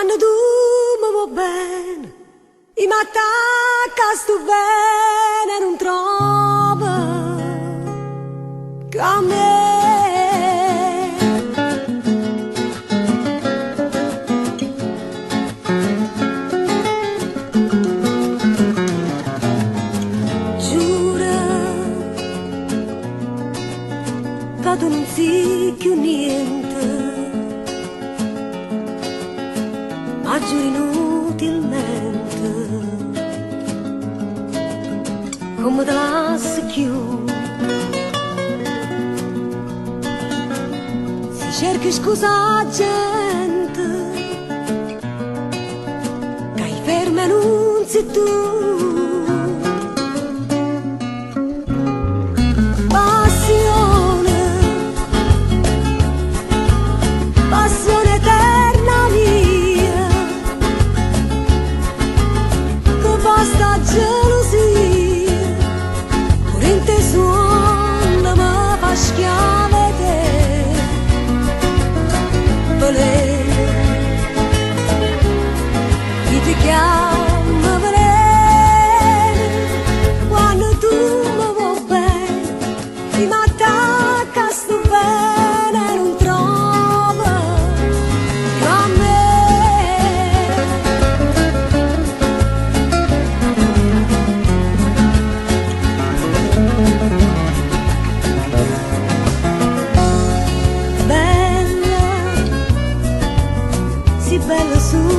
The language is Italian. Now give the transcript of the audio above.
Quando tu mi vuoi bene, i m'attacca sto bene non trova che a me. Giura che tu non sei più niente, ma giuri inutilmente, come te lasci più. Si cerca scusa gente, che hai ferma non sei tu. Passione, passione eterna mia, che basta gelosia, pure in te suona mi fa schiave te. Volevo, chi ti chiama volere, quando tu mi vuoi bene, ti m'attacca sto bene non trova che a me. Bella, sì bella su